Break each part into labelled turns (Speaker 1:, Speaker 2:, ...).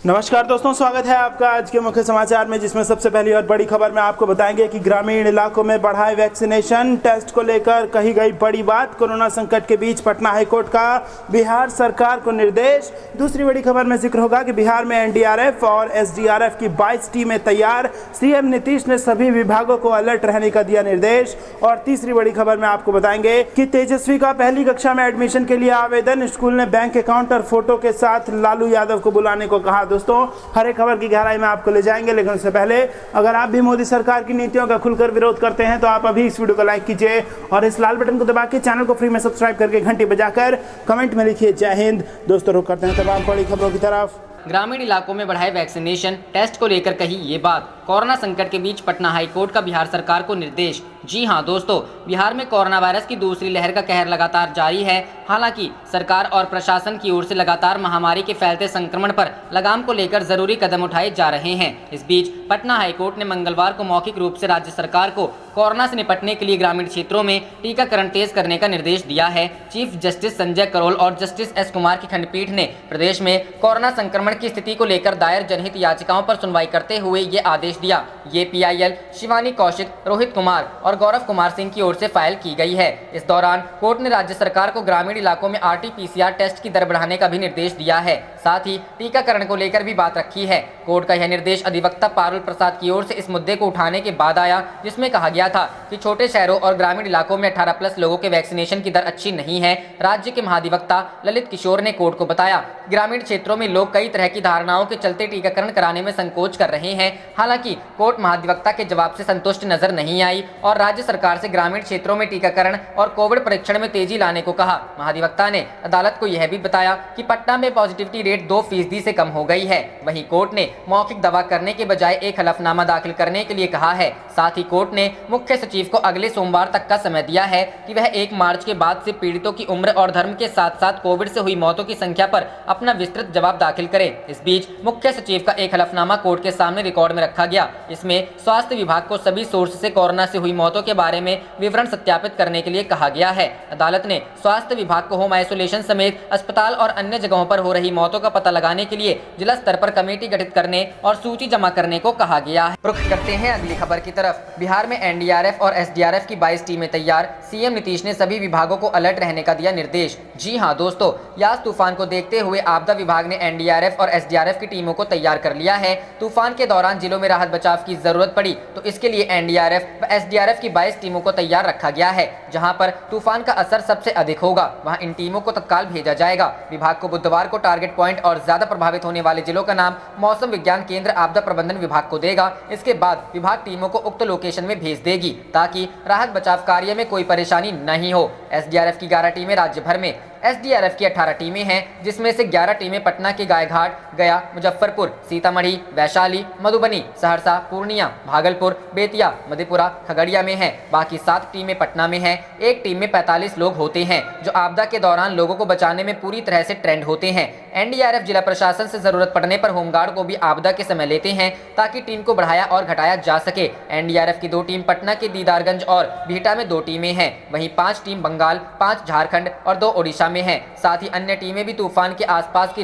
Speaker 1: नमस्कार दोस्तों, स्वागत है आपका आज के मुख्य समाचार में, जिसमें सबसे पहली और बड़ी खबर में आपको बताएंगे कि ग्रामीण इलाकों में बढ़ाए वैक्सीनेशन टेस्ट को लेकर कही गई बड़ी बात। कोरोना संकट के बीच पटना हाईकोर्ट का बिहार सरकार को निर्देश। दूसरी बड़ी खबर में जिक्र होगा कि बिहार में एनडीआरएफ और एसडीआरएफ की 22 टीमें तैयार, सीएम नीतीश ने सभी विभागों को अलर्ट रहने का दिया निर्देश। और तीसरी बड़ी खबर में आपको बताएंगे कि तेजस्वी का पहली कक्षा में एडमिशन के लिए आवेदन, स्कूल ने बैंक अकाउंट और फोटो के साथ लालू यादव को बुलाने को कहा। दोस्तों, हर एक खबर की गहराई में आपको ले जाएंगे, लेकिन उससे पहले अगर आप भी मोदी सरकार की नीतियों का खुलकर विरोध करते हैं तो आप अभी इस वीडियो को लाइक कीजिए और इस लाल बटन को दबा के चैनल को फ्री में सब्सक्राइब करके घंटी बजाकर कमेंट में लिखिए जय हिंद। दोस्तों, रुक करते हैं तमाम बड़ी खबरों की तरफ।
Speaker 2: ग्रामीण इलाकों में बढ़ाए वैक्सीनेशन टेस्ट को लेकर कही ये बात। कोरोना संकट के बीच पटना हाईकोर्ट का बिहार सरकार को निर्देश। जी हां दोस्तों, बिहार में कोरोना वायरस की दूसरी लहर का कहर लगातार जारी है। हालांकि सरकार और प्रशासन की ओर से लगातार महामारी के फैलते संक्रमण पर लगाम को लेकर जरूरी कदम उठाए जा रहे हैं। इस बीच पटना हाईकोर्ट ने मंगलवार को मौखिक रूप से राज्य सरकार को कोरोना से निपटने के लिए ग्रामीण क्षेत्रों में टीकाकरण तेज करने का निर्देश दिया है। चीफ जस्टिस संजय करोल और जस्टिस एस कुमार की खंडपीठ ने प्रदेश में कोरोना संक्रमण की स्थिति को लेकर दायर जनहित याचिकाओं पर सुनवाई करते हुए ये आदेश दिया। ये पीआईएल, शिवानी कौशिक, रोहित कुमार और गौरव कुमार सिंह की ओर से फाइल की गई है। इस दौरान कोर्ट ने राज्य सरकार को ग्रामीण इलाकों में आरटी-पीसीआर टेस्ट की दर बढ़ाने का भी निर्देश दिया है। साथ ही टीकाकरण को लेकर भी बात रखी है। कोर्ट का यह निर्देश अधिवक्ता पारुल प्रसाद की ओर से इस मुद्दे को उठाने के बाद आया, जिसमें कहा गया था कि छोटे शहरों और ग्रामीण इलाकों में 18+ लोगों के वैक्सीनेशन की दर अच्छी नहीं है। राज्य के महाधिवक्ता ललित किशोर ने कोर्ट को बताया, ग्रामीण क्षेत्रों में लोग कई तरह की धारणाओं के चलते टीकाकरण कराने में संकोच कर रहे हैं। हालांकि कोर्ट महाधिवक्ता के जवाब से संतुष्ट नजर नहीं आई और राज्य सरकार से ग्रामीण क्षेत्रों में टीकाकरण और कोविड परीक्षण में तेजी लाने को कहा। महाधिवक्ता ने अदालत को यह भी बताया कि पटना में पॉजिटिविटी रेट 2% से कम हो गई है। वहीं कोर्ट ने मौखिक दावा करने के बजाय एक हलफनामा दाखिल करने के लिए कहा है। साथ ही कोर्ट ने मुख्य सचिव को अगले सोमवार तक का समय दिया है कि वह 1 मार्च के बाद से पीड़ितों की उम्र और धर्म के साथ साथ कोविड से हुई मौतों की संख्या पर अपना विस्तृत जवाब दाखिल करे। इस बीच मुख्य सचिव का एक हलफनामा कोर्ट के सामने रिकॉर्ड में रखा गया। इसमें स्वास्थ्य विभाग को सभी सोर्स से कोरोना से हुई मौतों के बारे में विवरण सत्यापित करने के लिए कहा गया है। अदालत ने स्वास्थ्य विभाग को होम आइसोलेशन समेत अस्पताल और अन्य जगहों पर हो रही मौतों का पता लगाने के लिए जिला स्तर पर कमेटी गठित करने और सूची जमा करने को कहा गया है। रुख करते हैं अगली खबर की तरफ। बिहार में एनडीआरएफ और एसडीआरएफ की 22 टीमें तैयार, सीएम नीतीश ने सभी विभागों को अलर्ट रहने का दिया निर्देश। जी हां दोस्तों, यास तूफान को देखते हुए आपदा विभाग ने एनडीआरएफ और एसडीआरएफ की टीमों को तैयार कर लिया है। तूफान के दौरान जिलों में राहत बचाव की जरूरत पड़ी तो इसके लिए एनडीआरएफ व एसडीआरएफ की 22 टीमों को तैयार रखा गया है। जहां पर तूफान का असर सबसे अधिक होगा वहां इन टीमों को तत्काल भेजा जाएगा। विभाग को बुधवार को टारगेट पॉइंट और ज्यादा प्रभावित होने वाले जिलों का नाम मौसम विज्ञान केंद्र आपदा प्रबंधन विभाग को देगा। इसके बाद विभाग टीमों को उक्त लोकेशन में भेज देगी ताकि राहत बचाव कार्य में कोई परेशानी नहीं हो। एसडीआरएफ की 11 टीमें राज्य भर में, एसडीआरएफ की 18 टीमें हैं, जिसमें से 11 टीमें पटना के गायघाट, गया, मुजफ्फरपुर, सीतामढ़ी, वैशाली, मधुबनी, सहरसा, पूर्णिया, भागलपुर, बेतिया, मधेपुरा, खगड़िया में हैं। बाकी 7 टीमें पटना में हैं। एक टीम में 45 लोग होते हैं जो आपदा के दौरान लोगों को बचाने में पूरी तरह से ट्रेंड होते हैं। एनडीआरएफ जिला प्रशासन से जरूरत पड़ने पर होमगार्ड को भी आपदा के समय लेते हैं ताकि टीम को बढ़ाया और घटाया जा सके। एनडीआरएफ की 2 टीम पटना के दीदारगंज और बिहटा में 2 टीमें हैं। वहीं 5 टीम बंगाल, 5 झारखंड और 2 ओडिशा में हैं। साथ ही अन्य टीमें भी तूफान के आसपास के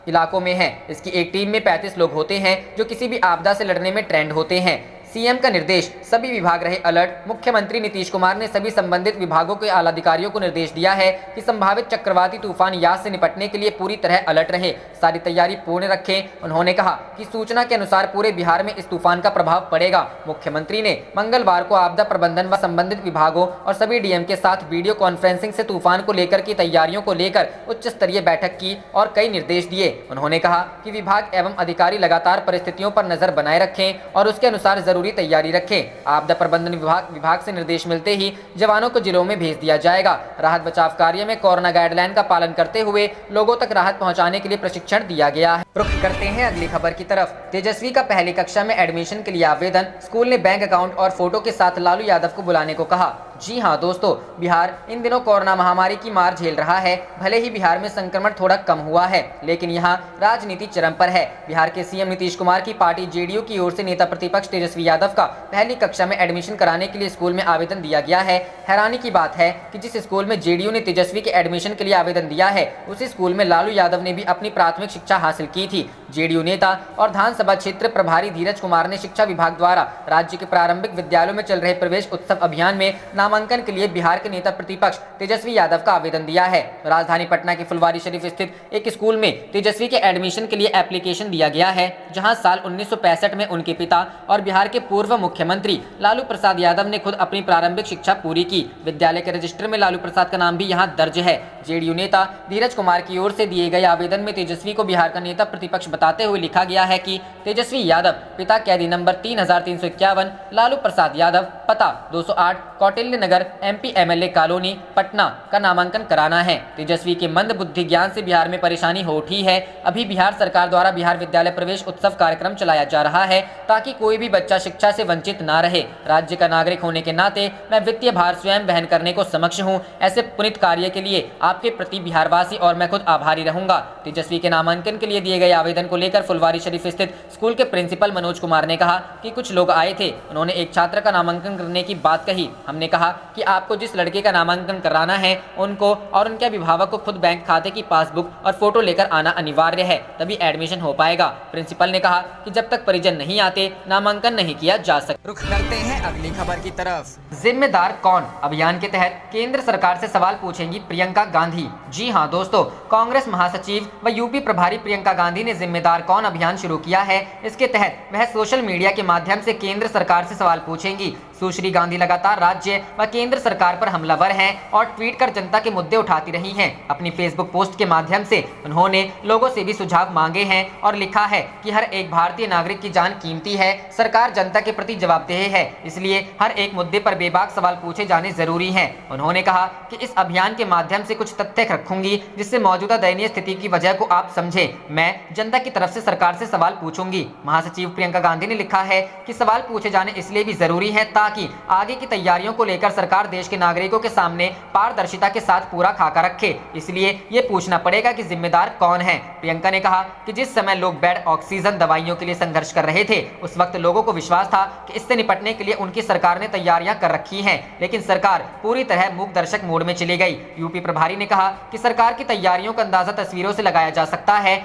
Speaker 2: इलाकों में हैं। इसकी एक टीम में 35 लोग होते हैं जो किसी भी आपदा से लड़ने में ट्रेंड होते हैं। सीएम का निर्देश, सभी विभाग रहे अलर्ट। मुख्यमंत्री नीतीश कुमार ने सभी संबंधित विभागों के आला अधिकारियों को निर्देश दिया है कि संभावित चक्रवाती तूफान यास से निपटने के लिए पूरी तरह अलर्ट रहे, सारी तैयारी पूर्ण रखें। उन्होंने कहा कि सूचना के अनुसार पूरे बिहार में इस तूफान का प्रभाव पड़ेगा। मुख्यमंत्री ने मंगलवार को आपदा प्रबंधन व संबंधित विभागों और सभी डीएम के साथ वीडियो कॉन्फ्रेंसिंग से तूफान को लेकर की तैयारियों को लेकर उच्च स्तरीय बैठक की और कई निर्देश दिए। उन्होंने कहा कि विभाग एवं अधिकारी लगातार परिस्थितियों पर नजर बनाए रखें और उसके अनुसार जरूरी तैयारी रखें। आपदा प्रबंधन विभाग से निर्देश मिलते ही जवानों को जिलों में भेज दिया जाएगा। राहत बचाव कार्य में कोरोना गाइडलाइन का पालन करते हुए लोगों तक राहत पहुंचाने के लिए प्रशिक्षण दिया गया है। रुख करते हैं अगली खबर की तरफ। तेजस्वी का पहली कक्षा में एडमिशन के लिए आवेदन, स्कूल ने बैंक अकाउंट और फोटो के साथ लालू यादव को बुलाने को कहा। जी हां दोस्तों, बिहार इन दिनों कोरोना महामारी की मार झेल रहा है। भले ही बिहार में संक्रमण थोड़ा कम हुआ है, लेकिन यहां राजनीति चरम पर है। बिहार के सीएम नीतीश कुमार की पार्टी जेडीयू की ओर से नेता प्रतिपक्ष तेजस्वी यादव का पहली कक्षा में एडमिशन कराने के लिए स्कूल में आवेदन दिया गया है। हैरानी की बात है कि जिस स्कूल में जेडीयू ने तेजस्वी के एडमिशन के लिए आवेदन दिया है, उसी स्कूल में लालू यादव ने भी अपनी प्राथमिक शिक्षा हासिल की थी। जेडीयू नेता और विधानसभा क्षेत्र प्रभारी धीरज कुमार ने शिक्षा विभाग द्वारा राज्य के प्रारंभिक विद्यालयों में चल रहे प्रवेश उत्सव अभियान में नामांकन के लिए बिहार के नेता प्रतिपक्ष तेजस्वी यादव का आवेदन दिया है। राजधानी पटना के फुलवारी शरीफ स्थित एक स्कूल में तेजस्वी के एडमिशन के लिए एप्लीकेशन दिया गया है, जहां साल 1965 में उनके पिता और बिहार के पूर्व मुख्यमंत्री लालू प्रसाद यादव ने खुद अपनी प्रारंभिक शिक्षा पूरी की। विद्यालय के रजिस्टर में लालू प्रसाद का नाम भी यहां दर्ज है। जेडीयू नेता धीरज कुमार की ओर से दिए गए आवेदन में तेजस्वी को बिहार का नेता प्रतिपक्ष बताते हुए लिखा गया है कि तेजस्वी यादव, पिता कैदी नंबर 3351, लालू प्रसाद यादव, पता 208 कौटिल्य नगर, एमपी एमएलए कॉलोनी, पटना का नामांकन कराना है। तेजस्वी के मंद बुद्धि ज्ञान से बिहार में परेशानी हो उठी है। अभी बिहार सरकार द्वारा बिहार विद्यालय प्रवेश उत्सव कार्यक्रम चलाया जा रहा है ताकि कोई भी बच्चा शिक्षा से वंचित ना रहे। राज्य का नागरिक होने के नाते मैं वित्तीय भार स्वयं वहन करने को समक्ष हूँ। ऐसे पुनीत कार्य के लिए आपके प्रति बिहारवासी और मैं खुद आभारी रहूंगा। तेजस्वी के नामांकन के लिए दिए गए आवेदन को लेकर फुलवारी शरीफ स्थित स्कूल के प्रिंसिपल मनोज कुमार ने कहा कि कुछ लोग आए थे, उन्होंने एक छात्र का नामांकन करने की बात कही। हमने कहा कि आपको जिस लड़के का नामांकन कराना है उनको और उनके अभिभावक को खुद बैंक खाते की पासबुक और फोटो लेकर आना अनिवार्य है, तभी एडमिशन हो पाएगा। प्रिंसिपल ने कहा कि जब तक परिजन नहीं आते नामांकन नहीं किया जा सकता। रुख करते हैं अगली खबर की तरफ। जिम्मेदार कौन अभियान के तहत केंद्र सरकार से सवाल पूछेंगी प्रियंका गांधी। जी हां दोस्तों, कांग्रेस महासचिव व यूपी प्रभारी प्रियंका गांधी ने जिम्मेदार कौन अभियान शुरू किया है। इसके तहत वह सोशल मीडिया के माध्यम से केंद्र सरकार से सवाल पूछेंगी। सुश्री गांधी लगातार राज्य व केंद्र सरकार पर हमलावर हैं और ट्वीट कर जनता के मुद्दे उठाती रही हैं। अपनी फेसबुक पोस्ट के माध्यम से उन्होंने लोगों से भी सुझाव मांगे हैं और लिखा है कि हर एक भारतीय नागरिक की जान कीमती है, सरकार जनता के प्रति जवाबदेह है, इसलिए हर एक मुद्दे पर बेबाक सवाल पूछे जाने जरूरी हैं। उन्होंने कहा कि इस अभियान के माध्यम से कुछ तथ्य रखूंगी जिससे मौजूदा दयनीय स्थिति की वजह को आप समझे। मैं जनता की तरफ से सरकार से सवाल पूछूंगी। महासचिव प्रियंका गांधी ने लिखा है कि सवाल पूछे जाने इसलिए भी जरूरी है ताकि आगे की तैयारियों को लेकर सरकार देश के नागरिकों के सामने पारदर्शिता के साथ पूरा खाका रखे, इसलिए ये पूछना पड़ेगा कि जिम्मेदार कौन है। प्रियंका ने कहा कि जिस समय लोग बेड, ऑक्सीजन, दवाइयों के लिए संघर्ष कर रहे थे, उस वक्त लोगों को विश्वास था कि इससे निपटने के लिए उनकी सरकार ने तैयारियां कर रखी हैं, लेकिन सरकार पूरी तरह मूक दर्शक मोड में चली गई। यूपी प्रभारी ने कहा कि सरकार की तैयारियों का अंदाजा तस्वीरों से लगाया जा सकता है।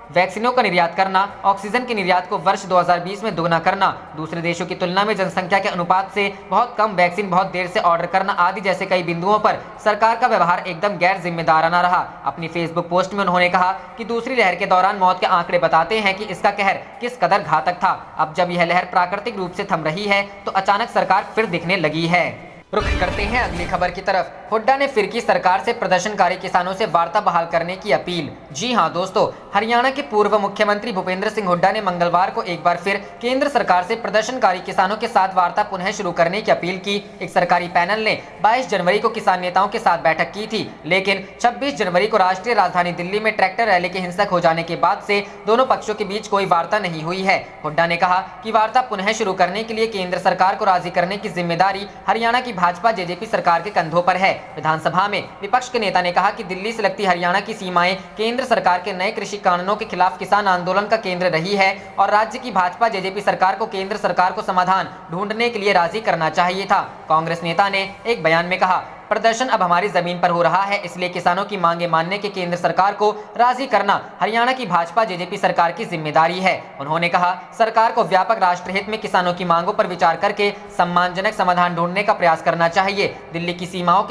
Speaker 2: वैक्सीनों का निर्यात करना, ऑक्सीजन के निर्यात को वर्ष 2020 में दोगुना करना, दूसरे देशों की तुलना में जनसंख्या के अनुपात से बहुत कम वैक्सीन बहुत देर से ऑर्डर करना आदि जैसे कई बिंदुओं पर सरकार का व्यवहार एकदम गैर जिम्मेदाराना रहा। अपनी फेसबुक पोस्ट में उन्होंने कहा कि दूसरी लहर के दौरान मौत के आंकड़े बताते हैं कि इसका कहर किस कदर घातक था। अब जब यह लहर प्राकृतिक रूप से थम रही है तो अचानक सरकार फिर दिखने लगी है। रुख करते हैं अगली खबर की तरफ। हुड्डा ने फिर की सरकार से प्रदर्शनकारी किसानों से वार्ता बहाल करने की अपील। जी हां दोस्तों, हरियाणा के पूर्व मुख्यमंत्री भूपेंद्र सिंह हुड्डा ने मंगलवार को एक बार फिर केंद्र सरकार से प्रदर्शनकारी किसानों के साथ वार्ता पुनः शुरू करने की अपील की। एक सरकारी पैनल ने 22 जनवरी को किसान नेताओं के साथ बैठक की थी, लेकिन 26 जनवरी को राष्ट्रीय राजधानी दिल्ली में ट्रैक्टर रैली के हिंसक हो जाने के बाद से दोनों पक्षों के बीच कोई वार्ता नहीं हुई है। हुड्डा ने कहा कि वार्ता पुनः शुरू करने के लिए केंद्र सरकार को राजी करने की जिम्मेदारी हरियाणा की भाजपा जेजेपी सरकार के कंधों पर है। विधानसभा में विपक्ष के नेता ने कहा कि दिल्ली से लगती हरियाणा की सीमाएं केंद्र सरकार के नए कृषि कानूनों के खिलाफ किसान आंदोलन का केंद्र रही है और राज्य की भाजपा जेजेपी सरकार को केंद्र सरकार को समाधान ढूंढने के लिए राजी करना चाहिए था। कांग्रेस नेता ने एक बयान में कहा, प्रदर्शन अब हमारी जमीन पर हो रहा है, इसलिए किसानों की मांगे मानने के केंद्र सरकार को राजी करना हरियाणा की भाजपा जेजेपी सरकार की जिम्मेदारी है। उन्होंने कहा, सरकार को व्यापक राष्ट्रहित में किसानों की मांगों पर विचार करके सम्मानजनक समाधान ढूंढने का प्रयास करना चाहिए। दिल्ली की सीमाओं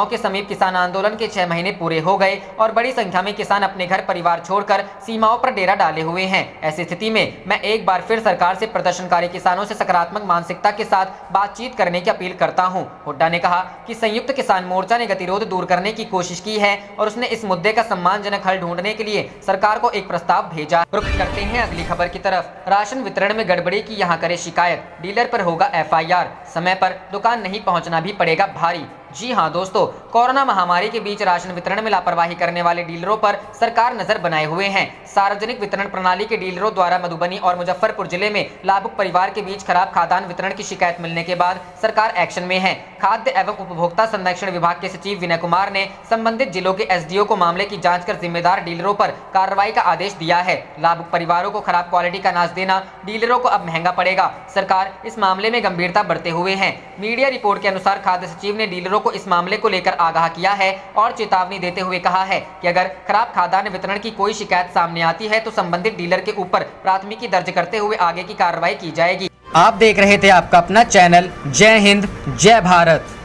Speaker 2: के समीप किसान आंदोलन के 6 महीने पूरे हो गए और बड़ी संख्या में किसान अपने घर परिवार छोड़कर सीमाओं पर डेरा डाले हुए हैं। ऐसी स्थिति में मैं एक बार फिर सरकार से प्रदर्शनकारी किसानों से सकारात्मक मानसिकता के साथ बातचीत करने की अपील करता हूं। हुड्डा ने कहा कि संयुक्त किसान मोर्चा ने गतिरोध दूर करने की कोशिश की है और उसने इस मुद्दे का सम्मानजनक हल ढूंढने के लिए सरकार को एक प्रस्ताव भेजा। रुख करते हैं अगली खबर की तरफ। राशन वितरण में गड़बड़ी की यहां करे शिकायत, डीलर पर होगा FIR, समय पर दुकान नहीं पहुंचना भी पड़ेगा भारी। जी हां दोस्तों, कोरोना महामारी के बीच राशन वितरण में लापरवाही करने वाले डीलरों पर सरकार नजर बनाए हुए हैं। सार्वजनिक वितरण प्रणाली के डीलरों द्वारा मधुबनी और मुजफ्फरपुर जिले में लाभुक परिवार के बीच खराब खाद्यान्न वितरण की शिकायत मिलने के बाद सरकार एक्शन में है। खाद्य एवं उपभोक्ता संरक्षण विभाग के सचिव विनय कुमार ने संबंधित जिलों के एसडीओ को मामले की जांच कर जिम्मेदार डीलरों पर कार्रवाई का आदेश दिया है। लाभुक परिवारों को खराब क्वालिटी का अनाज देना डीलरों को अब महंगा पड़ेगा। सरकार इस मामले में गंभीरता बरते हुए है। मीडिया रिपोर्ट के अनुसार खाद्य सचिव ने डीलरों को इस मामले को लेकर आगाह किया है और चेतावनी देते हुए कहा है कि अगर खराब खाद्यान्न वितरण की कोई शिकायत सामने आती है तो संबंधित डीलर के ऊपर प्राथमिकी दर्ज करते हुए आगे की कार्रवाई की जाएगी। आप देख रहे थे आपका अपना चैनल जय हिंद जय भारत।